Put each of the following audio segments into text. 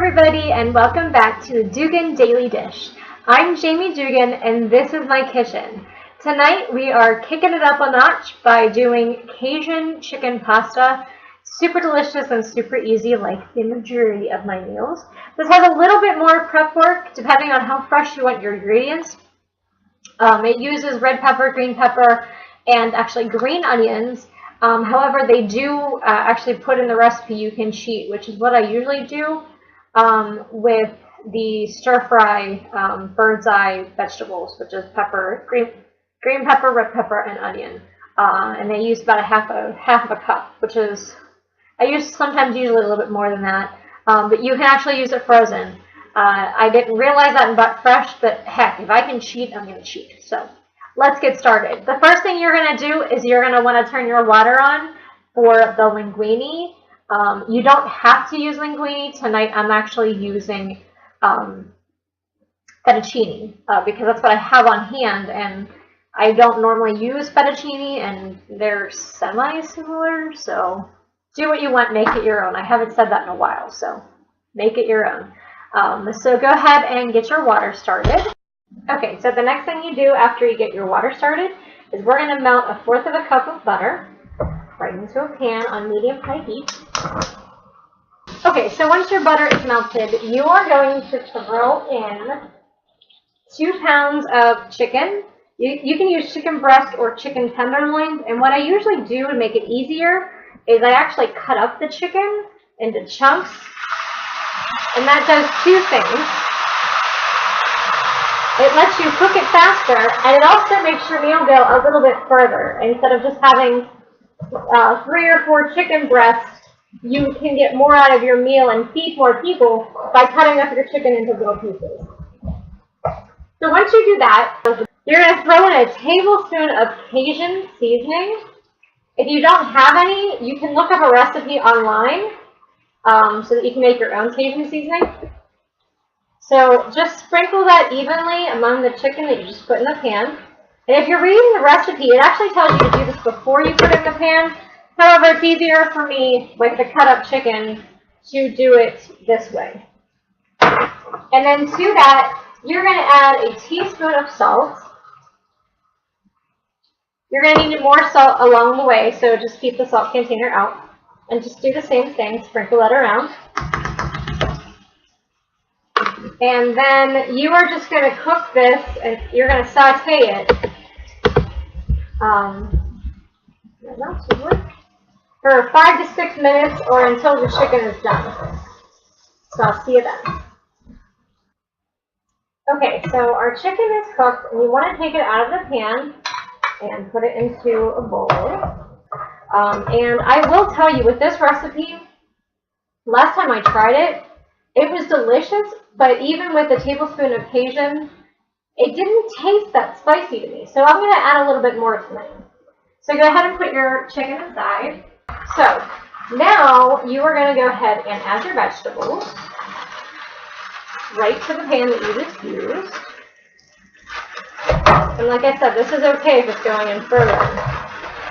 everybody, and welcome back to the Duggan Daily Dish. I'm Jamie Duggan, and this is my kitchen. Tonight we are kicking it up a notch by doing Cajun chicken pasta. Super delicious and super easy, like the majority of my meals. This has a little bit more prep work depending on how fresh you want your ingredients. It uses red pepper, green pepper, and actually green onions. However, they do actually put in the recipe you can cheat, which is what I usually do with the stir-fry bird's eye vegetables, which is pepper, green pepper, red pepper, and onion. And they use about half of a cup, which is, I sometimes usually a little bit more than that, but you can actually use it frozen. I didn't realize that and bought fresh, but heck, if I can cheat, I'm going to cheat. So let's get started. The first thing you're going to do is you're going to want to turn your water on for the linguine. You don't have to use linguine. Tonight I'm actually using fettuccine because that's what I have on hand, and I don't normally use fettuccine, and they're semi-similar, so do what you want, make it your own. I haven't said that in a while, so make it your own. So go ahead and get your water started. Okay, so the next thing you do after you get your water started is we're going to melt 1/4 of a cup of butter right into a pan on medium-high heat. Okay, so once your butter is melted, you are going to throw in 2 pounds of chicken. You can use chicken breast or chicken tenderloins, and what I usually do to make it easier is I actually cut up the chicken into chunks, and that does 2 things. It lets you cook it faster, and it also makes your meal go a little bit further. Instead of just having 3 or 4 chicken breasts, you can get more out of your meal and feed more people by cutting up your chicken into little pieces. So once you do that, you're going to throw in a tablespoon of Cajun seasoning. If you don't have any, you can look up a recipe online so that you can make your own Cajun seasoning. So just sprinkle that evenly among the chicken that you just put in the pan. And if you're reading the recipe, it actually tells you to do this before you put it in the pan. However, it's easier for me with the cut up chicken to do it this way. And then to that, you're going to add a teaspoon of salt. You're going to need more salt along the way, so just keep the salt container out. And just do the same thing, sprinkle that around. And then you are just going to cook this, and you're going to saute it for 5 to 6 minutes or until the chicken is done. So I'll see you then. Okay, so our chicken is cooked, and you want to take it out of the pan and put it into a bowl. And I will tell you, with this recipe, last time I tried it, it was delicious, but even with a tablespoon of Cajun, it didn't taste that spicy to me. So I'm going to add a little bit more tonight. So go ahead and put your chicken aside. So now you are going to go ahead and add your vegetables right to the pan that you just used. And like I said, this is okay if it's going in further,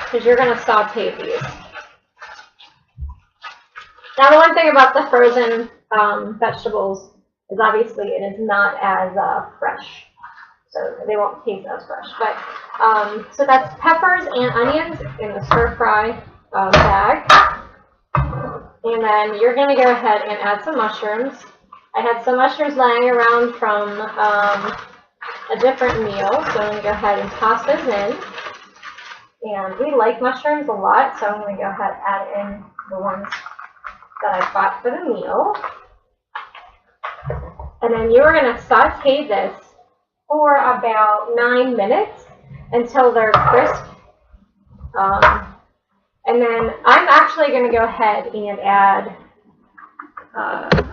because you're going to saute these. Now the one thing about the frozen vegetables is obviously it is not as fresh, so they won't taste as fresh. But so that's peppers and onions in the stir-fry bag, and then you're going to go ahead and add some mushrooms. I had some mushrooms lying around from a different meal, so I'm going to go ahead and toss those in. And we like mushrooms a lot, so I'm going to go ahead and add in the ones that I bought for the meal. And then you're going to saute this for about 9 minutes until they're crisp. And then I'm actually going to go ahead and add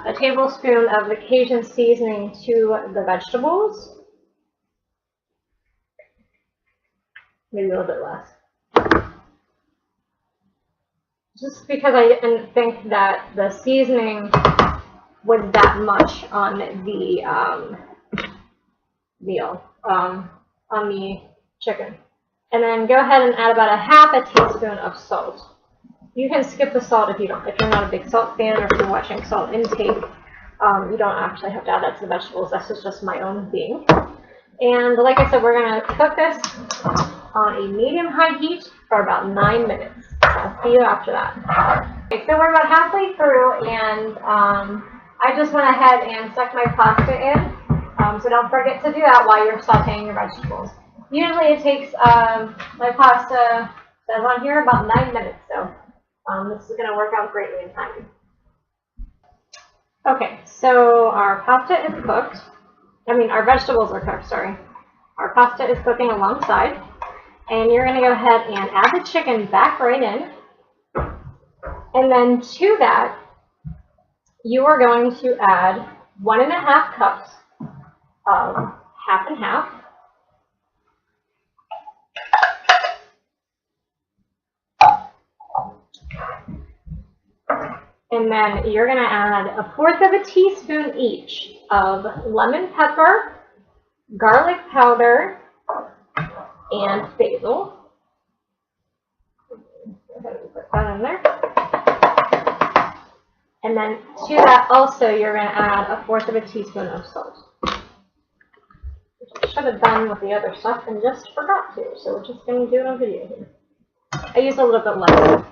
a tablespoon of the Cajun seasoning to the vegetables. Maybe a little bit less. Just because I didn't think that the seasoning was that much on the meal, on the chicken. And then go ahead and add about 1/2 teaspoon of salt. You can skip the salt if you're not a big salt fan, or if you're watching salt intake. You don't actually have to add that to the vegetables. This is just my own thing. And like I said, we're going to cook this on a medium-high heat for about 9 minutes. I'll see you after that. Okay, so we're about halfway through, and I just went ahead and stuck my pasta in. So don't forget to do that while you're sauteing your vegetables. Usually it takes my pasta, says on here, about 9 minutes. So this is going to work out greatly in time. Okay, so our pasta is cooked. Our vegetables are cooked, sorry. Our pasta is cooking alongside. And you're going to go ahead and add the chicken back right in. And then to that, you are going to add 1.5 cups of half and half. And then you're going to add 1/4 teaspoon each of lemon pepper, garlic powder, and basil. Go ahead and put that in there. And then to that also, you're going to add 1/4 teaspoon of salt. Which I should have done with the other stuff and just forgot to. So we're just going to do it on video here. I used a little bit less.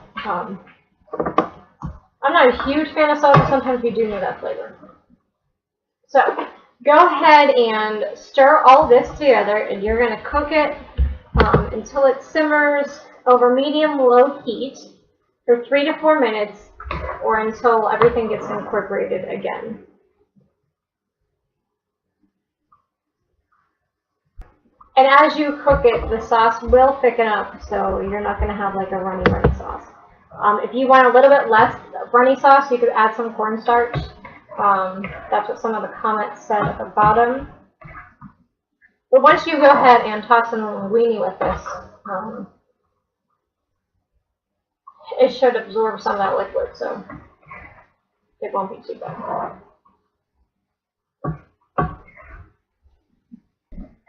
I'm not a huge fan of salt, but sometimes you do need that flavor. So go ahead and stir all this together, and you're going to cook it until it simmers over medium-low heat for 3 to 4 minutes, or until everything gets incorporated again. And as you cook it, the sauce will thicken up, so you're not going to have like a runny sauce. If you want a little bit less runny sauce, you could add some cornstarch. That's what some of the comments said at the bottom. But once you go ahead and toss in a linguine with this, it should absorb some of that liquid, so it won't be too bad.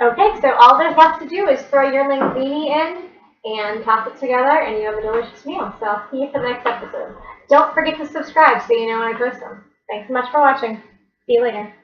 Okay, so all there's left to do is throw your linguine in and toss it together, and you have a delicious meal. So I'll see you for the next episode. Don't forget to subscribe so you know when I post them. Thanks so much for watching. See you later.